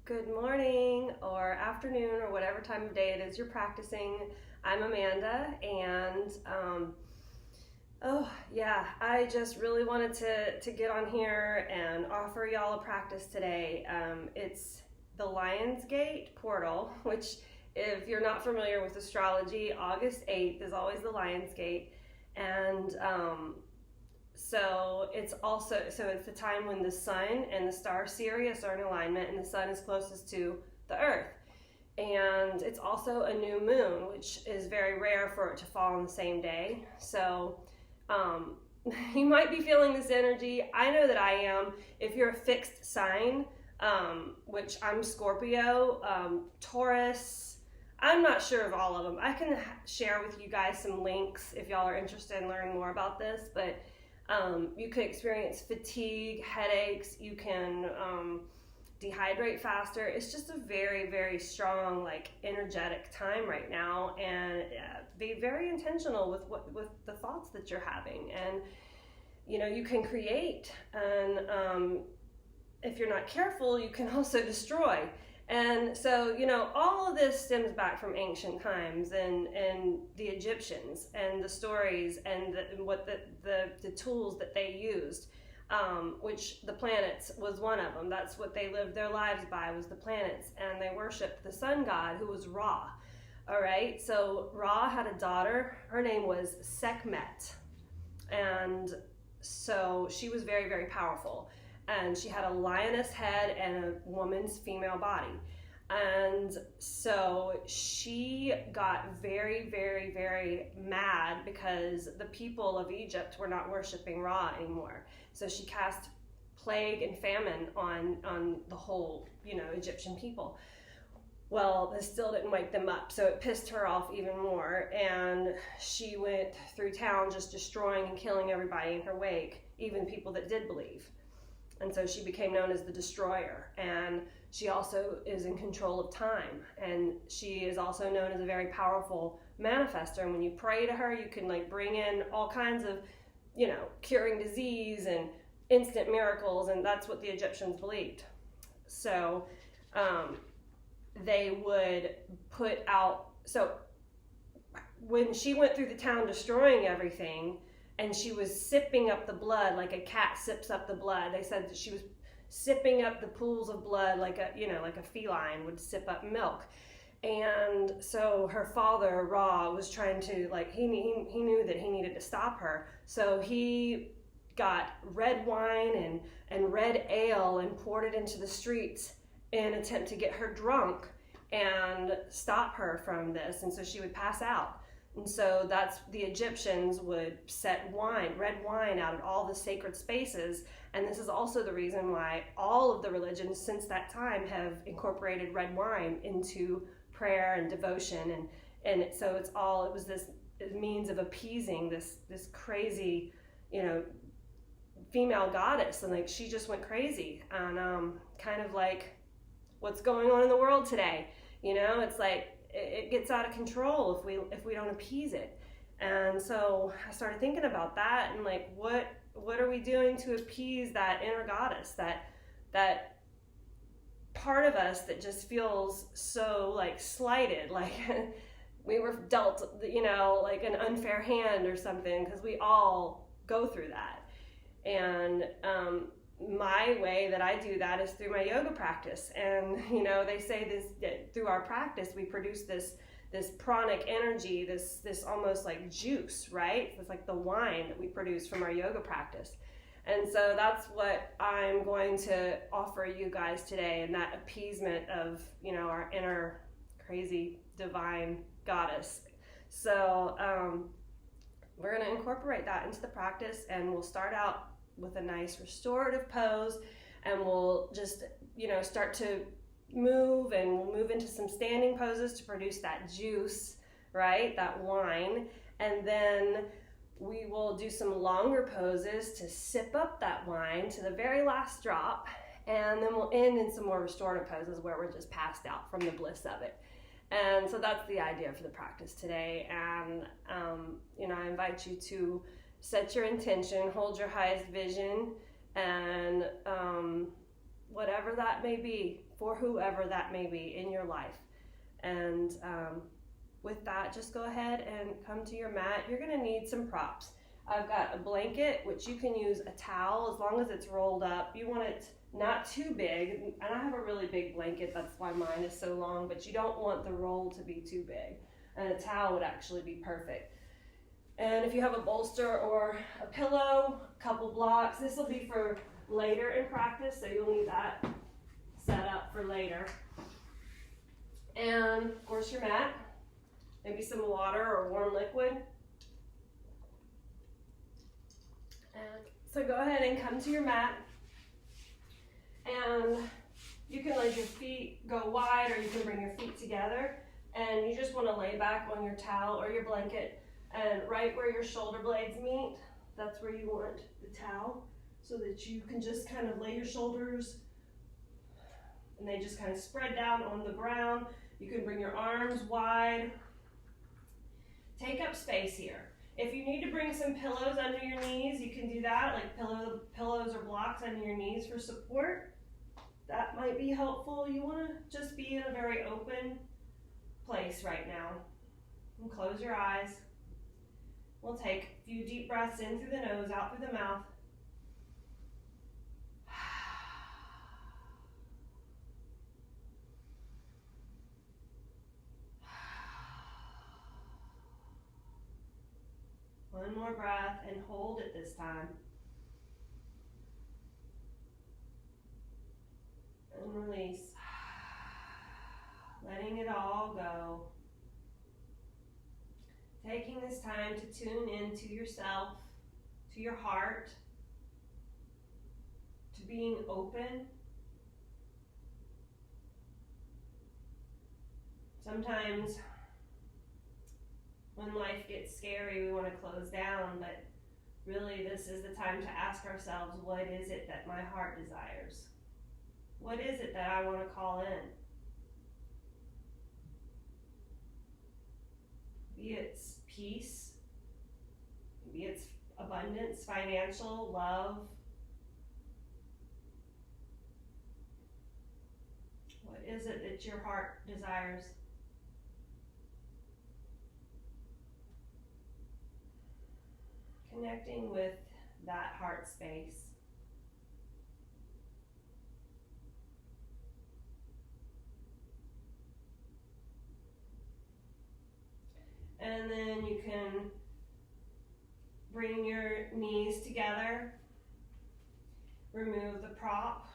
Good morning or afternoon or whatever time of day it is you're practicing. I'm Amanda, and I just really wanted to get on here and offer y'all a practice today. It's the Lion's Gate portal, which, if you're not familiar with astrology, August 8th is always the Lion's Gate, and so it's the time when the sun and the star Sirius are in alignment, and the sun is closest to the earth. And it's also a new moon, which is very rare for it to fall on the same day. So you might be feeling this energy. I know that I am. If you're a fixed sign, which I'm Scorpio, Taurus, I'm not sure of all of them. I can share with you guys some links if y'all are interested in learning more about this, but you could experience fatigue, headaches, you can dehydrate faster. It's just a very, very strong, energetic time right now, and be very intentional with the thoughts that you're having. And you can create, and if you're not careful, you can also destroy. And so, all of this stems back from ancient times and the Egyptians and the stories and the tools that they used, which the planets was one of them. That's what they lived their lives by, was the planets. And they worshiped the sun god, who was Ra. All right, so Ra had a daughter. Her name was Sekhmet. And so she was very, very powerful. And she had a lioness head and a woman's female body. And so she got very, very, very mad because the people of Egypt were not worshiping Ra anymore. So she cast plague and famine on the whole, Egyptian people. Well, this still didn't wake them up, so it pissed her off even more. And she went through town just destroying and killing everybody in her wake, even people that did believe. And so she became known as the Destroyer. And she also is in control of time. And she is also known as a very powerful manifestor. And when you pray to her, you can bring in all kinds of, curing disease and instant miracles. And that's what the Egyptians believed. So they would put out, so when she went through the town destroying everything, and she was sipping up the blood like a cat sips up the blood. They said that she was sipping up the pools of blood like a feline would sip up milk. And so her father, Ra, was trying to, he knew that he needed to stop her. So he got red wine and red ale and poured it into the streets in an attempt to get her drunk and stop her from this. And so she would pass out. And so that's, the Egyptians would set red wine out at all the sacred spaces. And this is also the reason why all of the religions since that time have incorporated red wine into prayer and devotion. And so it was this means of appeasing this crazy, female goddess. And she just went crazy. And kind of like what's going on in the world today. It's it gets out of control if we don't appease it. And so I started thinking about that, and what are we doing to appease that inner goddess, that part of us that just feels so slighted, we were dealt an unfair hand or something, because we all go through that. And my way that I do that is through my yoga practice. And they say this, through our practice we produce this pranic energy, this almost like juice, right? It's like the wine that we produce from our yoga practice. And so that's what I'm going to offer you guys today, and that appeasement of our inner crazy divine goddess. So we're going to incorporate that into the practice, and we'll start out with a nice restorative pose, and we'll just start to move, and we'll move into some standing poses to produce that juice, right, that wine. And then we will do some longer poses to sip up that wine to the very last drop, and then we'll end in some more restorative poses where we're just passed out from the bliss of it. And so that's the idea for the practice today. And I invite you to set your intention, hold your highest vision, and whatever that may be for whoever that may be in your life. And with that, just go ahead and come to your mat. You're going to need some props. I've got a blanket, which you can use a towel as long as it's rolled up. You want it not too big, and I have a really big blanket, that's why mine is so long, but you don't want the roll to be too big, and a towel would actually be perfect. And if you have a bolster or a pillow, a couple blocks, this will be for later in practice, so you'll need that set up for later. And of course your mat, maybe some water or warm liquid. And so go ahead and come to your mat, and you can let your feet go wide, or you can bring your feet together, and you just want to lay back on your towel or your blanket, and right where your shoulder blades meet, that's where you want the towel, so that you can just kind of lay your shoulders and they just kind of spread down on the ground. You can bring your arms wide. Take up space here. If you need to bring some pillows under your knees, you can do that, like pillows or blocks under your knees for support. That might be helpful. You want to just be in a very open place right now. And close your eyes. We'll take a few deep breaths in through the nose, out through the mouth. One more breath and hold it this time. And release. Letting it all go. Taking this time to tune into yourself, to your heart, to being open. Sometimes when life gets scary, we want to close down, but really this is the time to ask ourselves, what is it that my heart desires? What is it that I want to call in? Maybe it's peace, maybe it's abundance, financial, love. What is it that your heart desires? Connecting with that heart space. And then you can bring your knees together, remove the prop,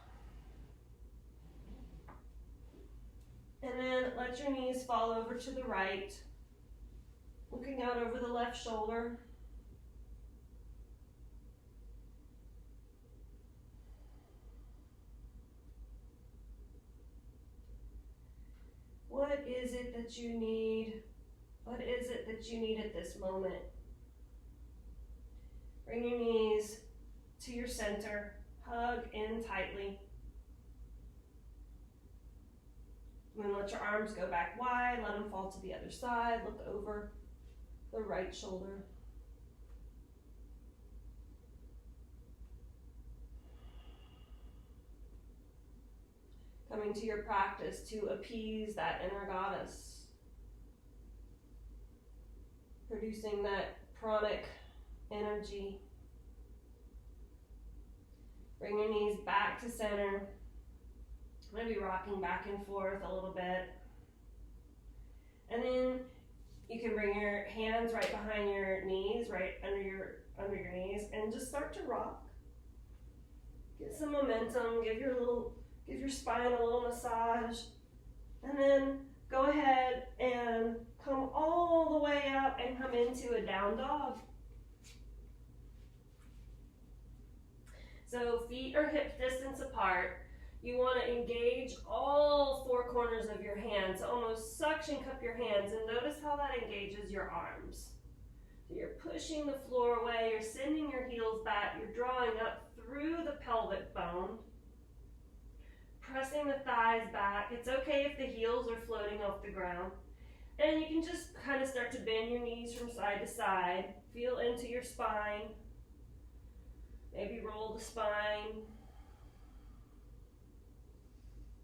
and then let your knees fall over to the right, looking out over the left shoulder. What is it that you need? What is it that you need at this moment? Bring your knees to your center. Hug in tightly. And then let your arms go back wide. Let them fall to the other side. Look over the right shoulder. Coming to your practice to appease that inner goddess. Producing that pranic energy. Bring your knees back to center. Maybe rocking back and forth a little bit. And then you can bring your hands right behind your knees, right under your knees, and just start to rock. Get some momentum, give your spine a little massage, and then go ahead and come all the way up and come into a down dog. So feet are hip distance apart. You want to engage all four corners of your hands, almost suction cup your hands, and notice how that engages your arms. So you're pushing the floor away, you're sending your heels back, you're drawing up through the pelvic bone, pressing the thighs back. It's okay if the heels are floating off the ground. And you can just kind of start to bend your knees from side to side. Feel into your spine. Maybe roll the spine.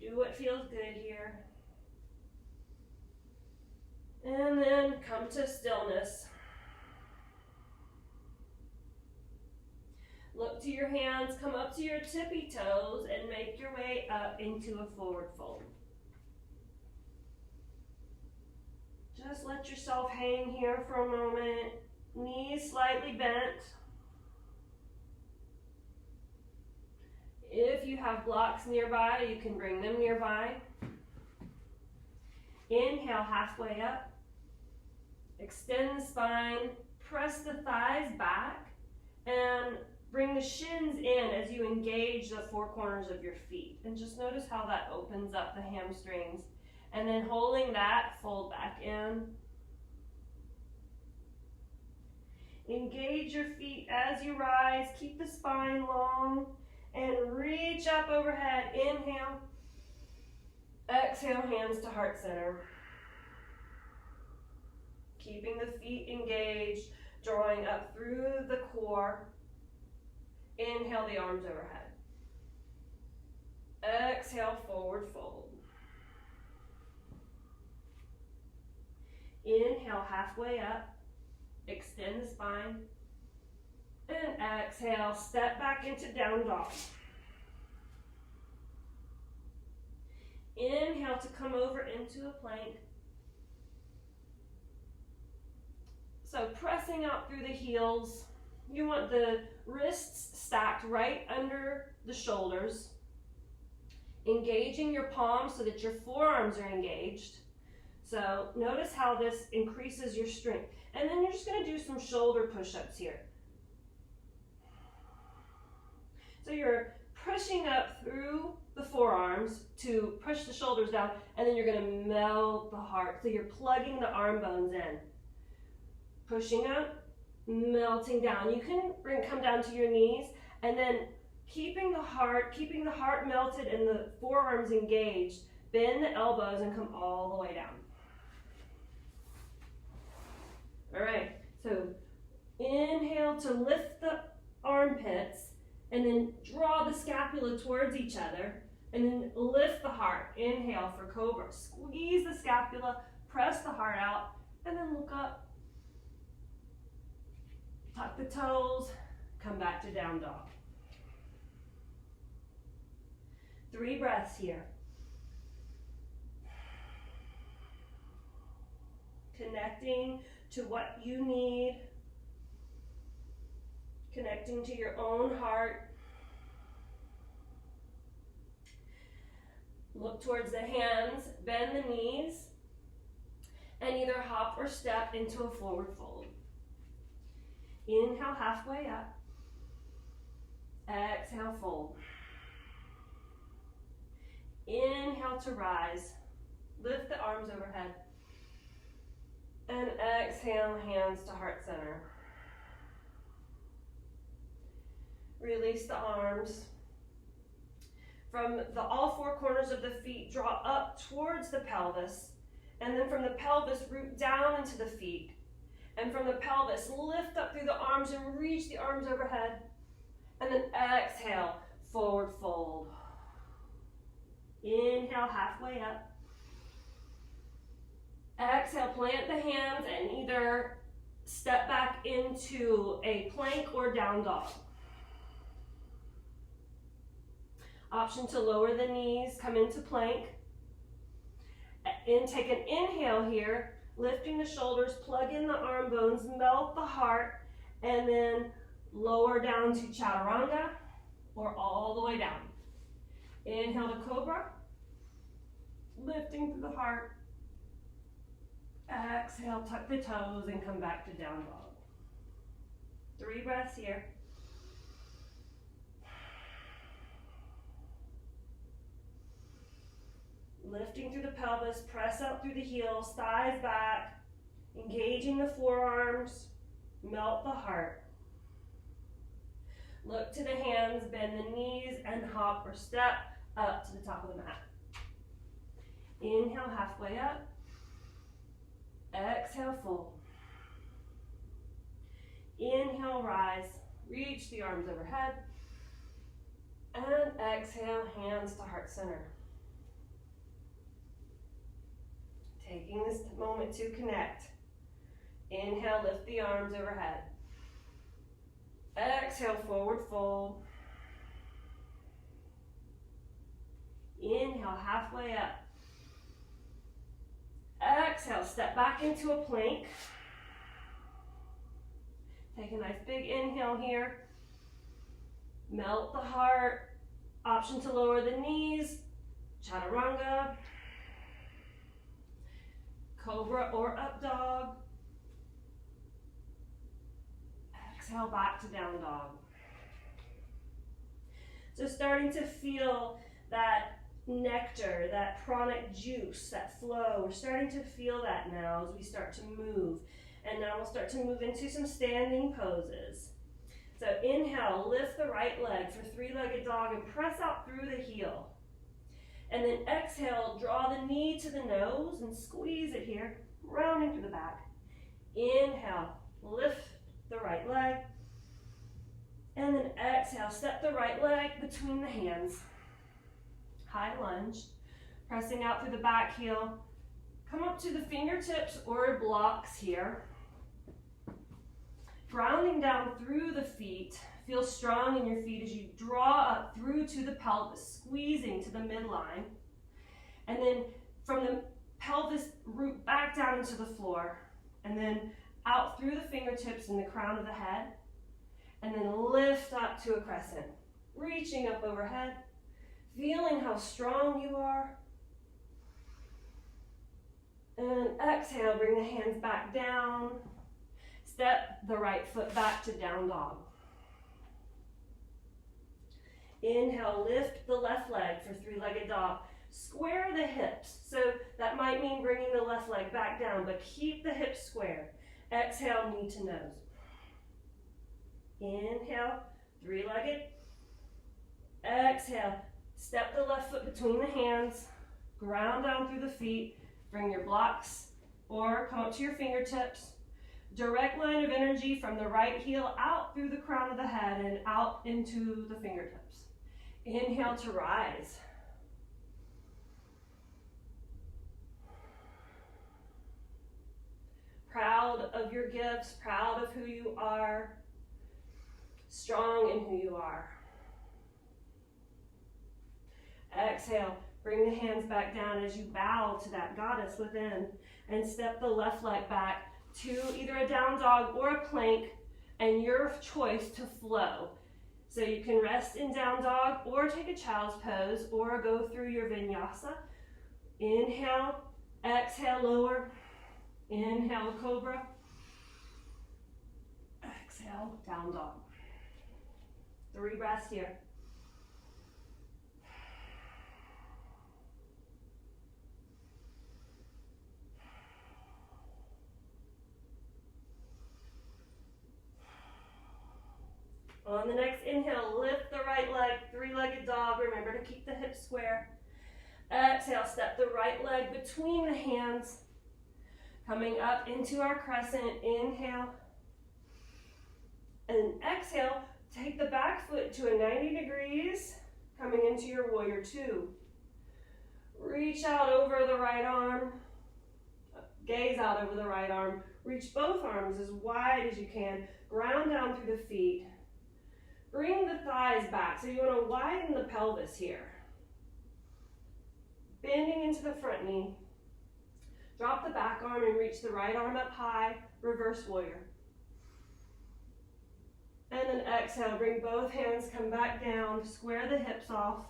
Do what feels good here. And then come to stillness. Look to your hands, come up to your tippy toes, and make your way up into a forward fold. Just let yourself hang here for a moment. Knees slightly bent. If you have blocks nearby, you can bring them nearby. Inhale halfway up. Extend the spine. Press the thighs back. And bring the shins in as you engage the four corners of your feet. And just notice how that opens up the hamstrings. And then holding that, fold back in. Engage your feet as you rise. Keep the spine long. And reach up overhead. Inhale. Exhale, hands to heart center. Keeping the feet engaged, drawing up through the core. Inhale the arms overhead. Exhale, forward fold. Inhale, halfway up. Extend the spine. And exhale, step back into down dog. Inhale to come over into a plank. So pressing out through the heels. You want the wrists stacked right under the shoulders. Engaging your palms so that your forearms are engaged. So notice how this increases your strength. And then you're just going to do some shoulder push-ups here. So you're pushing up through the forearms to push the shoulders down, and then you're going to melt the heart. So you're plugging the arm bones in. Pushing up, melting down. You can come down to your knees, and then keeping the heart melted and the forearms engaged. Bend the elbows and come all the way down. All right, so inhale to lift the armpits, and then draw the scapula towards each other, and then lift the heart. Inhale for cobra. Squeeze the scapula, press the heart out, and then look up. Tuck the toes, come back to down dog. 3 breaths here. Connecting to what you need. Connecting to your own heart. Look towards the hands, bend the knees, and either hop or step into a forward fold. Inhale halfway up. Exhale, fold. Inhale to rise. Lift the arms overhead. And exhale, hands to heart center. Release the arms. From all 4 corners of the feet, draw up towards the pelvis. And then from the pelvis, root down into the feet. And from the pelvis, lift up through the arms and reach the arms overhead. And then exhale, forward fold. Inhale, halfway up. Exhale, plant the hands and either step back into a plank or down dog. Option to lower the knees, come into plank. And take an inhale here, lifting the shoulders, plug in the arm bones, melt the heart, and then lower down to chaturanga or all the way down. Inhale to cobra, lifting through the heart. Exhale, tuck the toes and come back to down dog. 3 breaths here. Lifting through the pelvis, press out through the heels, thighs back, engaging the forearms, melt the heart. Look to the hands, bend the knees, and hop or step up to the top of the mat. Inhale, halfway up. Exhale, fold. Inhale, rise. Reach the arms overhead. And exhale, hands to heart center. Taking this moment to connect. Inhale, lift the arms overhead. Exhale, forward fold. Inhale, halfway up. Exhale, step back into a plank. Take a nice big inhale here. Melt the heart. Option to lower the knees. Chaturanga. Cobra or up dog. Exhale back to down dog. So starting to feel that nectar, that pranic juice, that flow. We're starting to feel that now as we start to move. And now we'll start to move into some standing poses. So inhale, lift the right leg for three-legged dog and press out through the heel. And then exhale, draw the knee to the nose and squeeze it here, rounding through the back. Inhale, lift the right leg. And then exhale, step the right leg between the hands. High lunge, pressing out through the back heel. Come up to the fingertips or blocks here. Grounding down through the feet. Feel strong in your feet as you draw up through to the pelvis, squeezing to the midline. And then from the pelvis, root back down into the floor. And then out through the fingertips and the crown of the head. And then lift up to a crescent. Reaching up overhead. Feeling how strong you are. And exhale, bring the hands back down. Step the right foot back to down dog. Inhale, lift the left leg for three-legged dog. Square the hips. So that might mean bringing the left leg back down, but keep the hips square. Exhale, knee to nose. Inhale, three-legged. Exhale, step the left foot between the hands. Ground down through the feet. Bring your blocks or come up to your fingertips. Direct line of energy from the right heel out through the crown of the head and out into the fingertips. Inhale to rise. Proud of your gifts, proud of who you are, strong in who you are. Exhale, bring the hands back down as you bow to that goddess within and step the left leg back to either a down dog or a plank and your choice to flow. So you can rest in down dog or take a child's pose or go through your vinyasa. Inhale, exhale, lower. Inhale, cobra. Exhale, down dog. 3 breaths here. On the next inhale, lift the right leg, three-legged dog. Remember to keep the hips square. Exhale, step the right leg between the hands. Coming up into our crescent, inhale. And exhale, take the back foot to a 90 degrees, coming into your warrior 2. Reach out over the right arm. Gaze out over the right arm. Reach both arms as wide as you can. Ground down through the feet. Bring the thighs back. So you want to widen the pelvis here. Bending into the front knee. Drop the back arm and reach the right arm up high. Reverse warrior. And then exhale, bring both hands, come back down, square the hips off,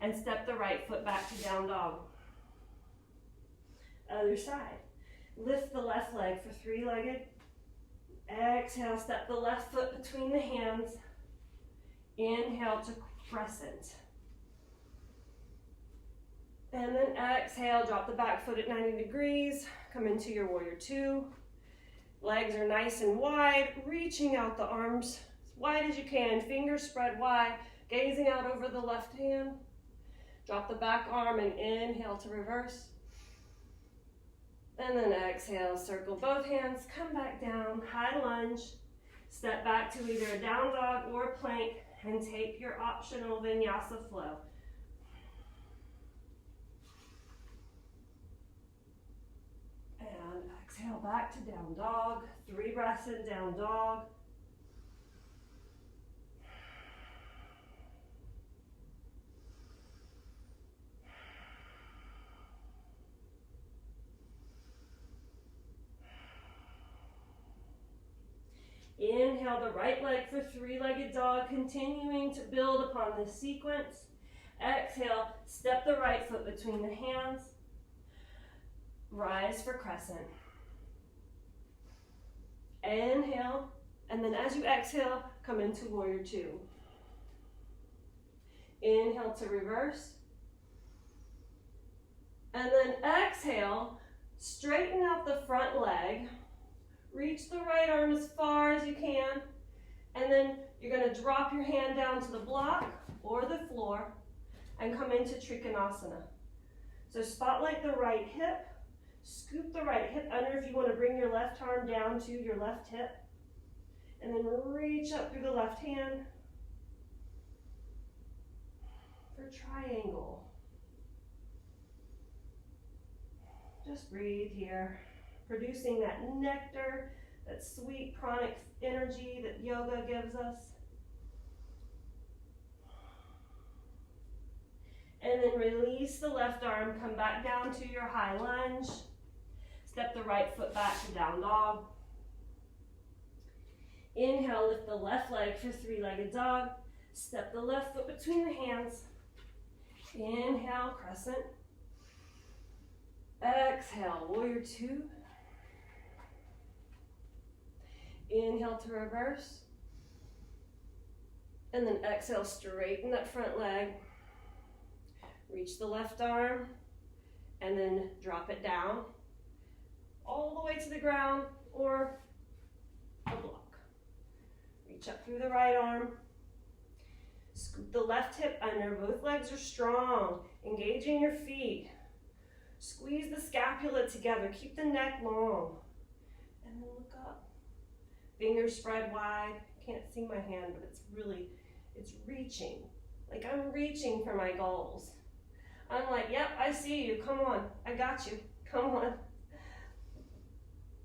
and step the right foot back to down dog. Other side. Lift the left leg for three-legged. Exhale, step the left foot between the hands. Inhale to crescent. And then exhale, drop the back foot at 90 degrees. Come into your warrior 2. Legs are nice and wide, reaching out the arms as wide as you can. Fingers spread wide, gazing out over the left hand. Drop the back arm and inhale to reverse. And then exhale, circle both hands, come back down, high lunge. Step back to either a down dog or a plank and take your optional vinyasa flow. And exhale back to down dog. 3 breaths in down dog. Inhale the right leg for 3-legged dog, continuing to build upon this sequence. Exhale, step the right foot between the hands. Rise for crescent. Inhale, and then as you exhale, come into warrior 2. Inhale to reverse. And then exhale, straighten out the front leg. Reach the right arm as far as you can, and then you're going to drop your hand down to the block or the floor and come into Trikonasana. So spotlight the right hip, scoop the right hip under if you want to bring your left arm down to your left hip, and then reach up through the left hand for triangle. Just breathe here. Producing that nectar, that sweet pranic energy that yoga gives us. And then release the left arm, come back down to your high lunge. Step the right foot back to down dog. Inhale, lift the left leg for 3-legged dog. Step the left foot between the hands. Inhale, crescent. Exhale, warrior 2. Inhale to reverse. And then exhale, straighten that front leg. Reach the left arm and then drop it down all the way to the ground or a block. Reach up through the right arm. Scoop the left hip under. Both legs are strong. Engaging your feet. Squeeze the scapula together. Keep the neck long. And then look up. Fingers spread wide. Can't see my hand, but it's reaching. Like I'm reaching for my goals. I'm like, yep, I see you. Come on. I got you. Come on.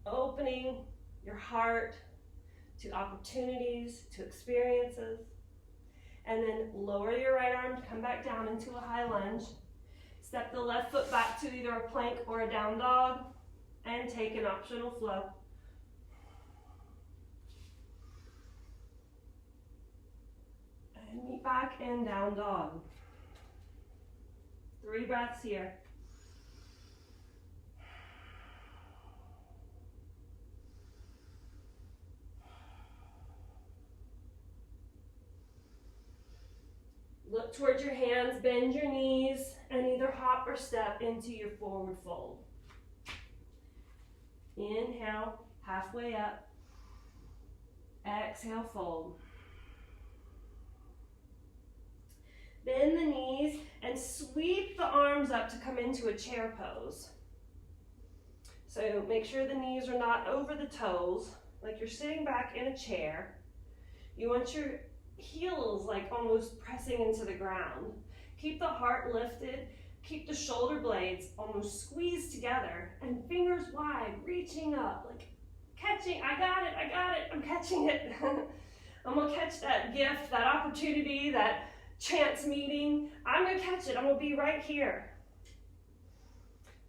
Opening your heart to opportunities, to experiences. And then lower your right arm to come back down into a high lunge. Step the left foot back to either a plank or a down dog. And take an optional flow. And meet back in down dog. 3 breaths here. Look towards your hands, bend your knees, and either hop or step into your forward fold. Inhale, halfway up. Exhale, fold. Bend the knees and sweep the arms up to come into a chair pose. So make sure the knees are not over the toes, like you're sitting back in a chair. You want your heels like almost pressing into the ground. Keep the heart lifted, keep the shoulder blades almost squeezed together, and fingers wide, reaching up, like catching, I got it, I'm catching it. I'm gonna catch that gift, that opportunity, that chance meeting. I'm gonna catch it. I'm gonna be right here.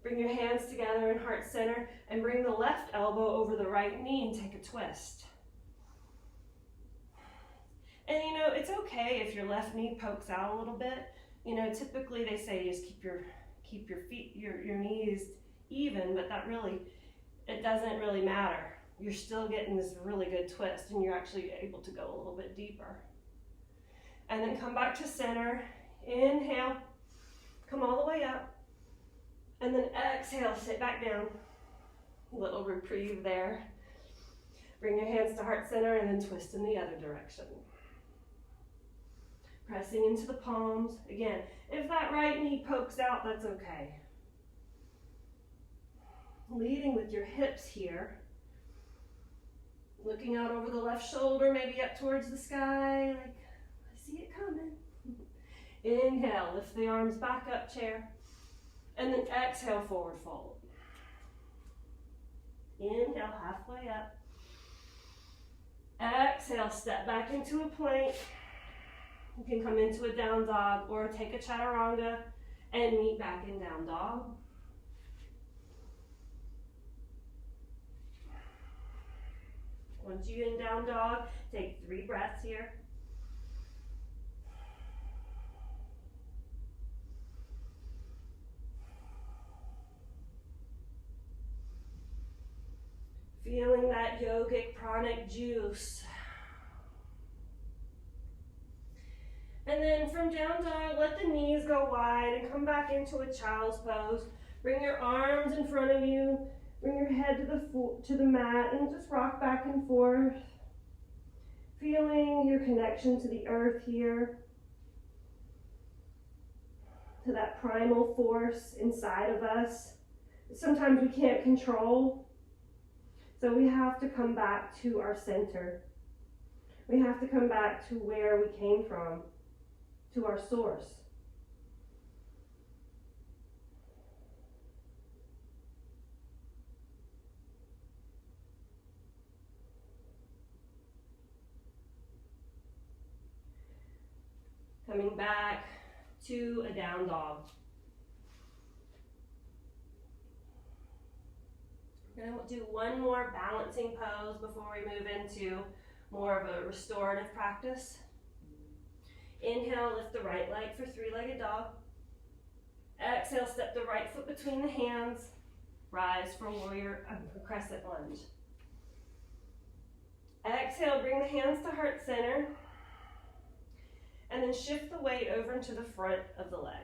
Bring your hands together in heart center and bring the left elbow over the right knee and take a twist. And you know, it's okay if your left knee pokes out a little bit. You know, typically they say just keep your feet, your knees even, but it doesn't really matter. You're still getting this really good twist and you're actually able to go a little bit deeper. And then come back to center. Inhale, come all the way up. And then exhale, sit back down. Little reprieve there. Bring your hands to heart center and then twist in the other direction. Pressing into the palms. Again, if that right knee pokes out, that's okay. Leading with your hips here. Looking out over the left shoulder, maybe up towards the sky, like see it coming. Inhale, lift the arms back up, chair. And then exhale, forward fold. Inhale, halfway up. Exhale, step back into a plank. You can come into a down dog or take a chaturanga and meet back in down dog. Once you're in down dog, take 3 breaths here. Feeling that yogic pranic juice. And then from down dog, let the knees go wide and come back into a child's pose. Bring your arms in front of you. Bring your head to the mat and just rock back and forth. Feeling your connection to the earth here. To that primal force inside of us. Sometimes we can't control. So we have to come back to our center. We have to come back to where we came from, to our source. Coming back to a down dog. We're going to do one more balancing pose before we move into more of a restorative practice. Inhale, lift the right leg for 3-legged dog. Exhale, step the right foot between the hands. Rise for crescent lunge. Exhale, bring the hands to heart center. And then shift the weight over into the front of the leg.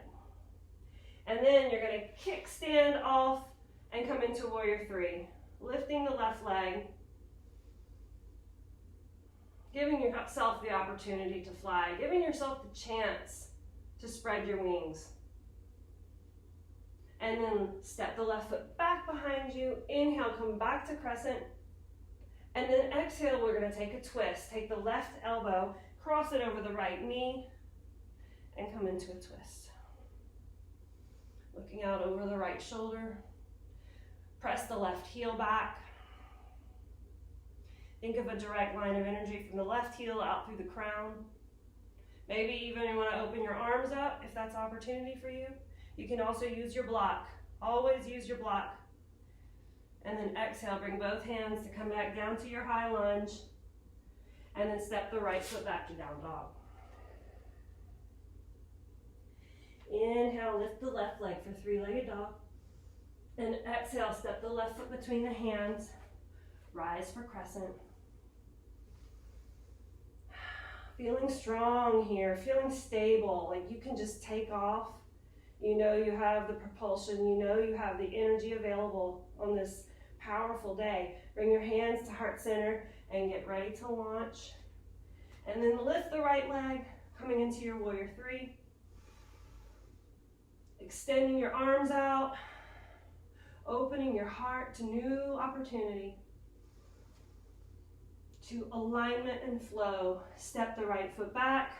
And then you're going to kickstand off and come into warrior 3. Lifting the left leg. Giving yourself the opportunity to fly. Giving yourself the chance to spread your wings. And then step the left foot back behind you. Inhale, come back to crescent. And then exhale, we're going to take a twist. Take the left elbow, cross it over the right knee, and come into a twist. Looking out over the right shoulder. Press the left heel back. Think of a direct line of energy from the left heel out through the crown. Maybe even you want to open your arms up if that's opportunity for you. You can also use your block. Always use your block. And then exhale, bring both hands to come back down to your high lunge. And then step the right foot back to down dog. Inhale, lift the left leg for 3-legged dog. And exhale, step the left foot between the hands. Rise for crescent. Feeling strong here, feeling stable, like you can just take off. You know you have the propulsion, you know you have the energy available on this powerful day. Bring your hands to heart center and get ready to launch. And then lift the right leg, coming into your warrior 3. Extending your arms out, opening your heart to new opportunity. To alignment and flow. Step the right foot back,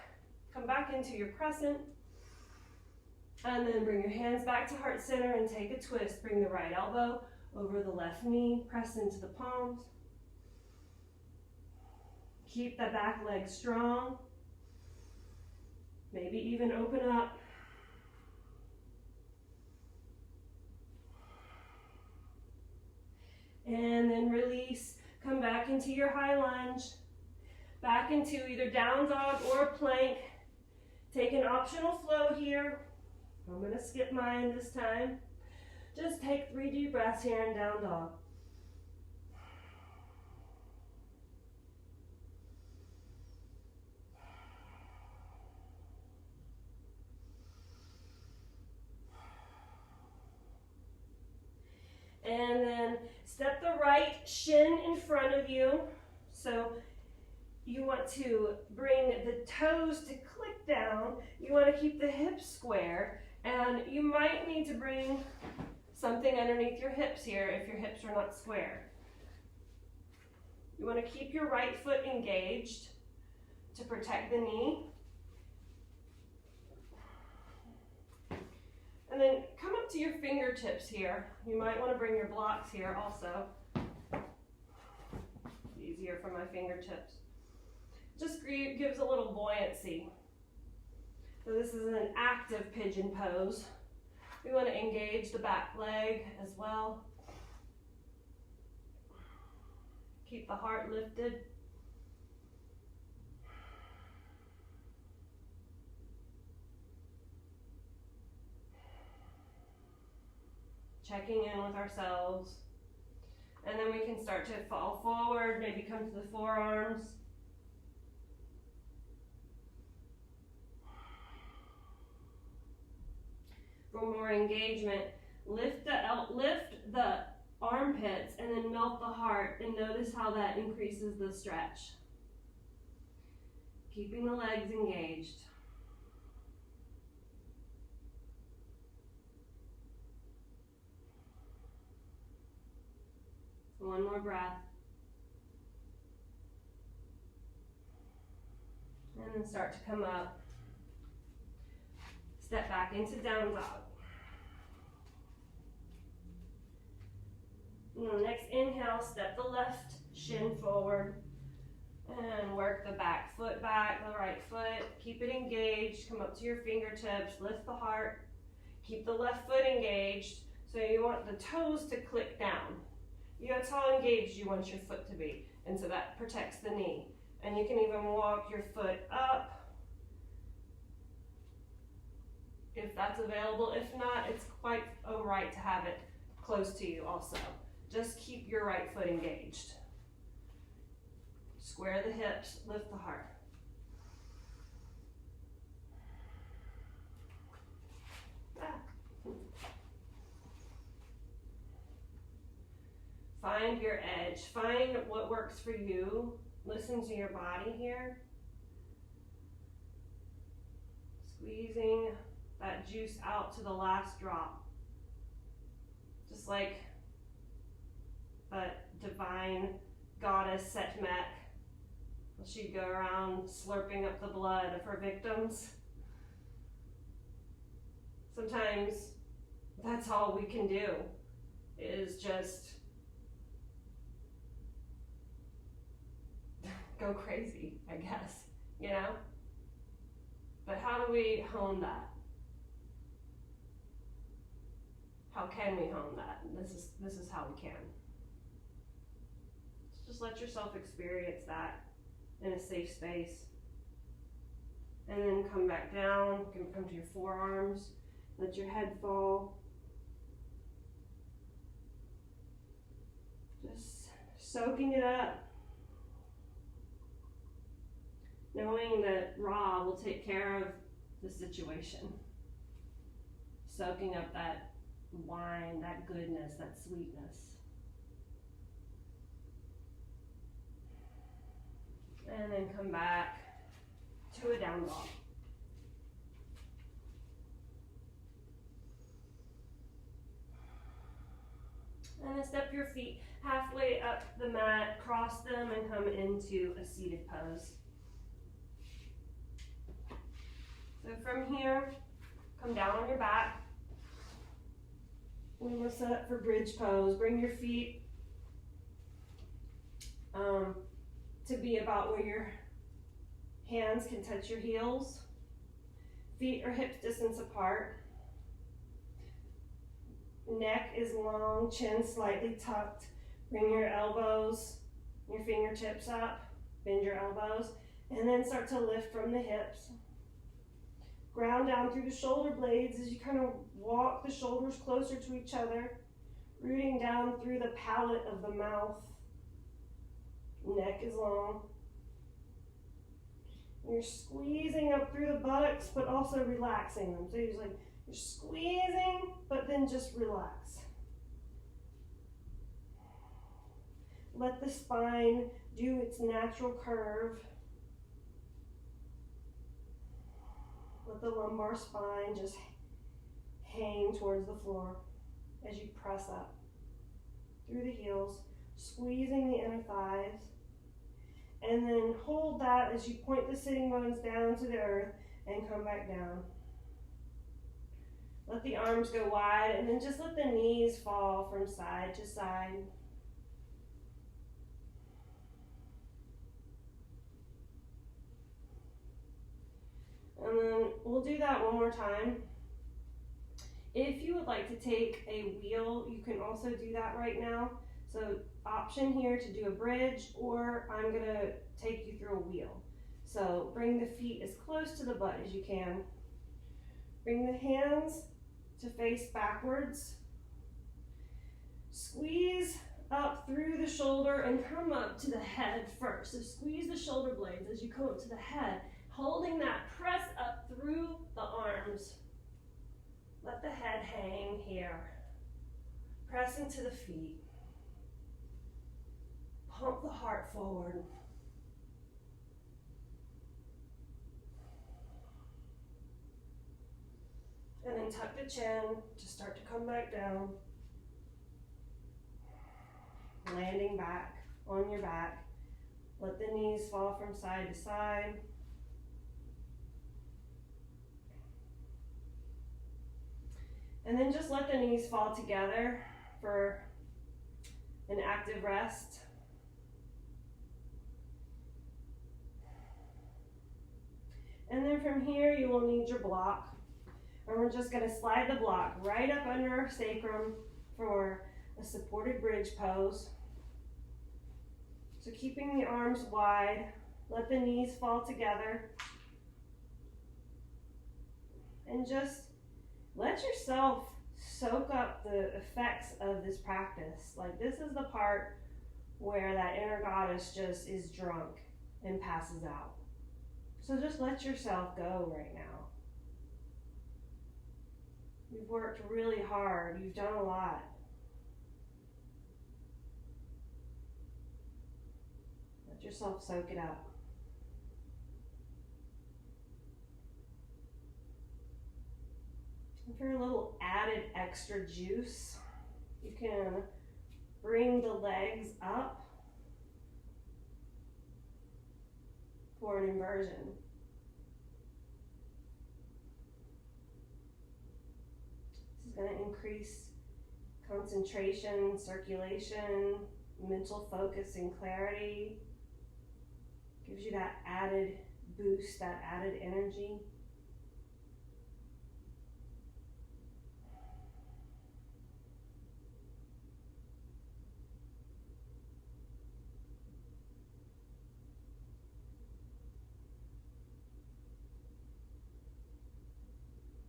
come back into your crescent, and then bring your hands back to heart center and take a twist. Bring the right elbow over the left knee, press into the palms. Keep that back leg strong. Maybe even open up. And then release. Come back into your high lunge, back into either down dog or plank. Take an optional flow here. I'm going to skip mine this time. Just take 3 deep breaths here in down dog. And then step the right shin in front of you. So you want to bring the toes to click down. You want to keep the hips square. And you might need to bring something underneath your hips here if your hips are not square. You want to keep your right foot engaged to protect the knee. And then come up to your fingertips here. You might want to bring your blocks here also. easier for my fingertips. Just gives a little buoyancy. So this is an active pigeon pose. We want to engage the back leg as well. Keep the heart lifted. Checking in with ourselves. And then we can start to fall forward, maybe come to the forearms. For more engagement, lift the armpits and then melt the heart, and notice how that increases the stretch. Keeping the legs engaged. One more breath. And then start to come up. Step back into down dog. And the next inhale, step the left shin forward and work the back foot back, the right foot. Keep it engaged. Come up to your fingertips. Lift the heart. Keep the left foot engaged. So you want the toes to click down. That's how engaged you want your foot to be. And so that protects the knee. And you can even walk your foot up if that's available. If not, it's quite all right to have it close to you also. Just keep your right foot engaged. Square the hips, lift the heart. Find your edge. Find what works for you. Listen to your body here. Squeezing that juice out to the last drop. Just like that divine goddess Sekhmet. She'd go around slurping up the blood of her victims. Sometimes that's all we can do, is just go crazy, I guess, you know? But how do we hone that? How can we hone that? And this is how we can. Just let yourself experience that in a safe space. And then come back down, come to your forearms, let your head fall. Just soaking it up. Knowing that Ra will take care of the situation. Soaking up that wine, that goodness, that sweetness. And then come back to a down dog. And then step your feet halfway up the mat, cross them, and come into a seated pose. So from here, come down on your back. We're going to set up for bridge pose. Bring your feet to be about where your hands can touch your heels. Feet are hips distance apart. Neck is long, chin slightly tucked. Bring your elbows, your fingertips up. Bend your elbows. And then start to lift from the hips. Ground down through the shoulder blades as you kind of walk the shoulders closer to each other, rooting down through the palate of the mouth. Neck is long. You're squeezing up through the buttocks, but also relaxing them. So you're squeezing, but then just relax. Let the spine do its natural curve. Let the lumbar spine just hang towards the floor as you press up through the heels, squeezing the inner thighs. And then hold that as you point the sitting bones down to the earth and come back down. Let the arms go wide and then just let the knees fall from side to side. we'll do that one more time. If you would like to take a wheel, you can also do that right now. So option here to do a bridge, or I'm gonna take you through a wheel. So bring the feet as close to the butt as you can. Bring the hands to face backwards. Squeeze up through the shoulder and come up to the head first. So squeeze the shoulder blades as you come up to the head, holding that, press up through the arms. Let the head hang here. Press into the feet. Pump the heart forward. And then tuck the chin to start to come back down. Landing back on your back. Let the knees fall from side to side. And then just let the knees fall together for an active rest. And then from here, you will need your block. And we're just going to slide the block right up under our sacrum for a supported bridge pose. So keeping the arms wide, let the knees fall together. And just let yourself soak up the effects of this practice. Like, this is the part where that inner goddess just is drunk and passes out. So just let yourself go right now. You've worked really hard. You've done a lot. Let yourself soak it up. And for a little added extra juice, you can bring the legs up for an inversion. This is going to increase concentration, circulation, mental focus and clarity. Gives you that added boost, that added energy.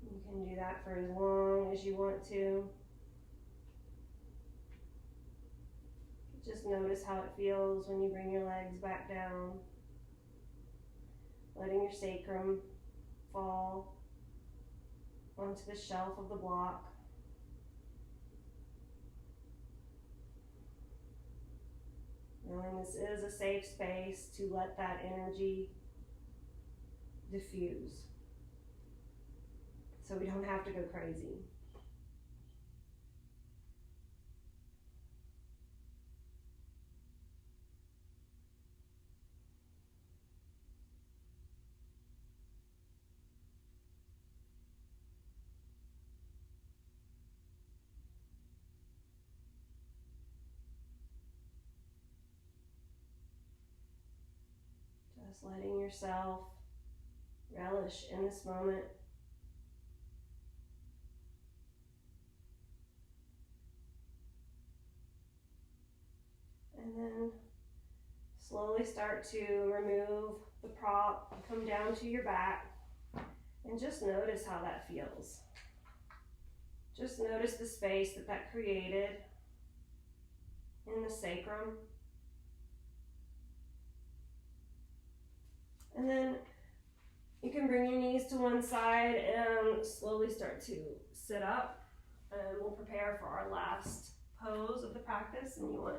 You can do that for as long as you want to. Just notice how it feels when you bring your legs back down. Letting your sacrum fall onto the shelf of the block. Knowing this is a safe space to let that energy diffuse. So we don't have to go crazy. Just letting yourself relish in this moment. And then slowly start to remove the prop, come down to your back, and just notice how that feels. Just notice the space that created in the sacrum. And then you can bring your knees to one side and slowly start to sit up. And we'll prepare for our last pose of the practice. And you want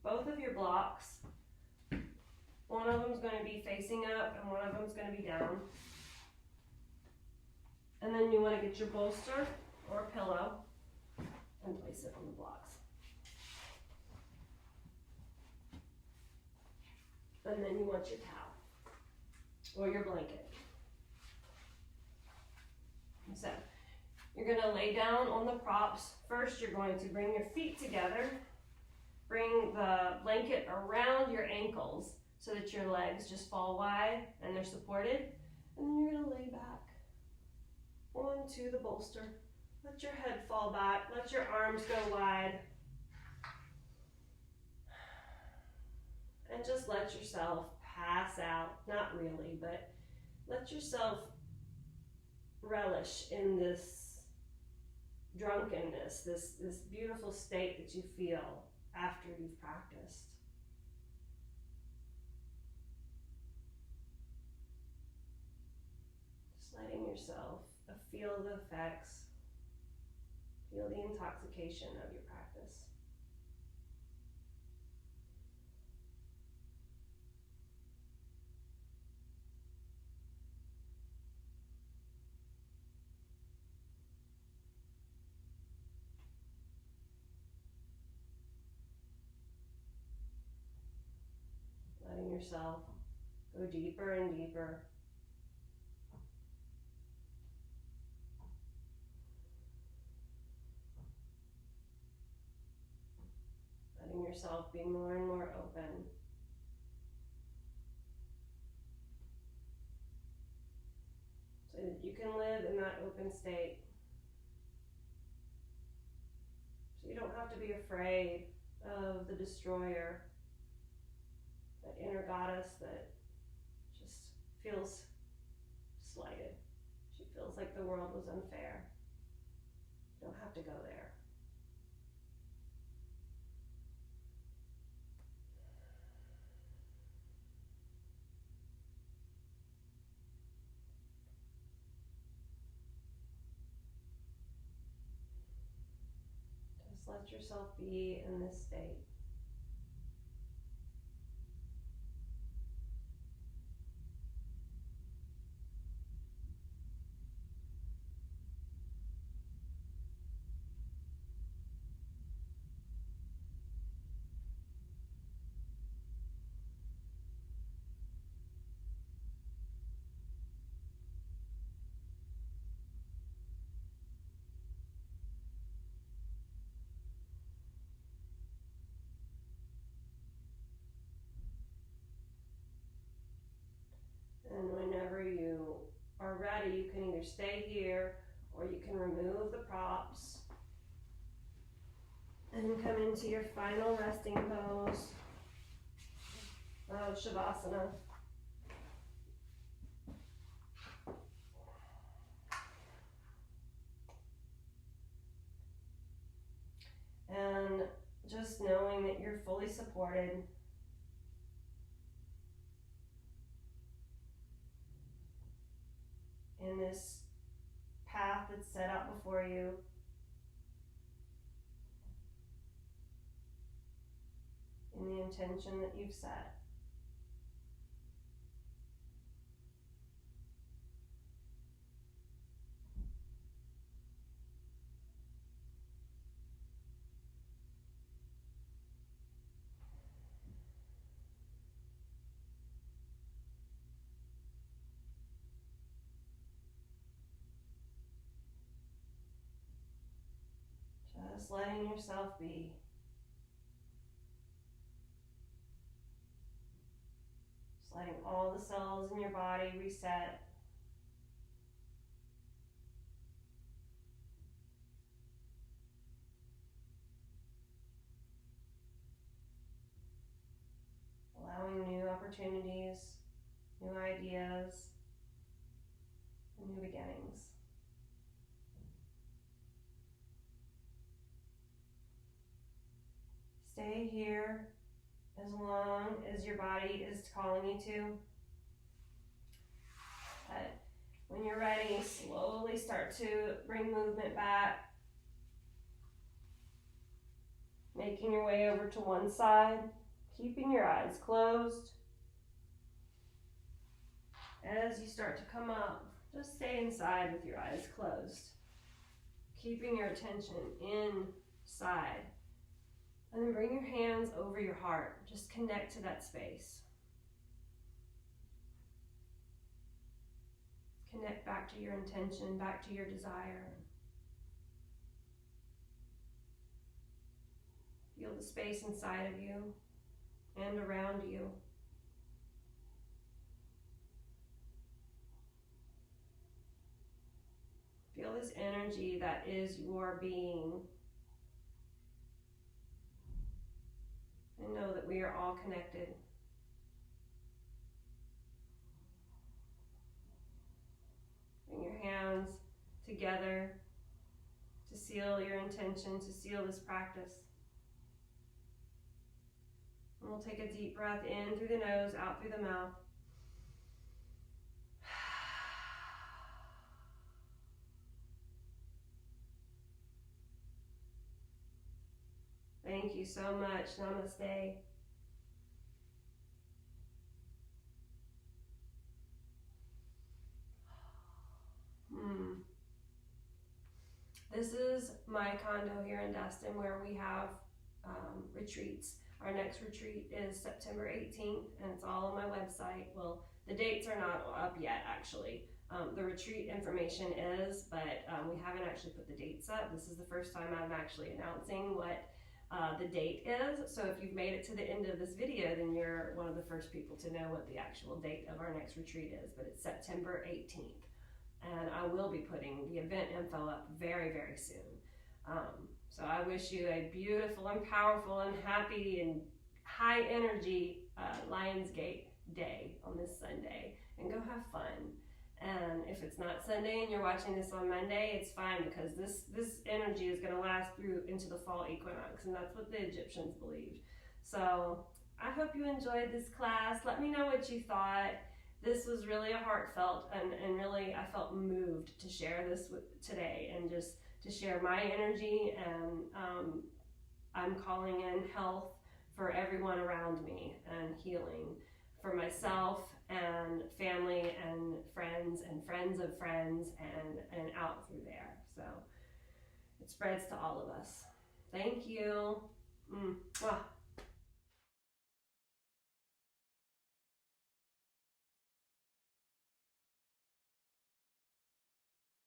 both of your blocks. One of them is going to be facing up and one of them is going to be down. And then you want to get your bolster or pillow and place it on the blocks. And then you want your towel or your blanket. So you're going to lay down on the props. First, you're going to bring your feet together. Bring the blanket around your ankles so that your legs just fall wide and they're supported. And then you're going to lay back onto the bolster. Let your head fall back. Let your arms go wide. And just let yourself pass out. Not really, but let yourself relish in this drunkenness, this beautiful state that you feel after you've practiced. Just letting yourself feel the effects, feel the intoxication of your practice. Letting yourself go deeper and deeper. Letting yourself be more and more open. So that you can live in that open state. So you don't have to be afraid of the destroyer, that inner goddess that just feels slighted. She feels like the world was unfair. You don't have to go there. Just let yourself be in this state. And whenever you are ready, you can either stay here or you can remove the props and come into your final resting pose of Shavasana. And just knowing that you're fully supported. In this path that's set out before you. In the intention that you've set. Just letting yourself be. Just letting all the cells in your body reset. Allowing new opportunities, new ideas, and new beginnings. Stay here as long as your body is calling you to. But when you're ready, slowly start to bring movement back. Making your way over to one side, keeping your eyes closed. As you start to come up, just stay inside with your eyes closed. Keeping your attention inside. And then bring your hands over your heart. Just connect to that space. Connect back to your intention, back to your desire. Feel the space inside of you and around you. this energy that is your being. And know that we are all connected. Bring your hands together to seal your intention, to seal this practice. And we'll take a deep breath in through the nose, out through the mouth. Thank you so much. Namaste. This is my condo here in Destin where we have retreats. Our next retreat is September 18th, and it's all on my website. Well, the dates are not up yet, actually. The retreat information is, but we haven't actually put the dates up. This is the first time I'm actually announcing what the date is. So if you've made it to the end of this video, then you're one of the first people to know what the actual date of our next retreat is, but it's September 18th. And I will be putting the event info up very, very soon. So I wish you a beautiful and powerful and happy and high energy Lionsgate day on this Sunday, and go have fun. And if it's not Sunday and you're watching this on Monday, it's fine, because this energy is going to last through into the fall equinox, and that's what the Egyptians believed. So I hope you enjoyed this class. Let me know what you thought. This was really a heartfelt, and really I felt moved to share this today, and just to share my energy, and I'm calling in health for everyone around me, and healing for myself and family and friends of friends, and out through there. So it spreads to all of us. Thank you. Mwah.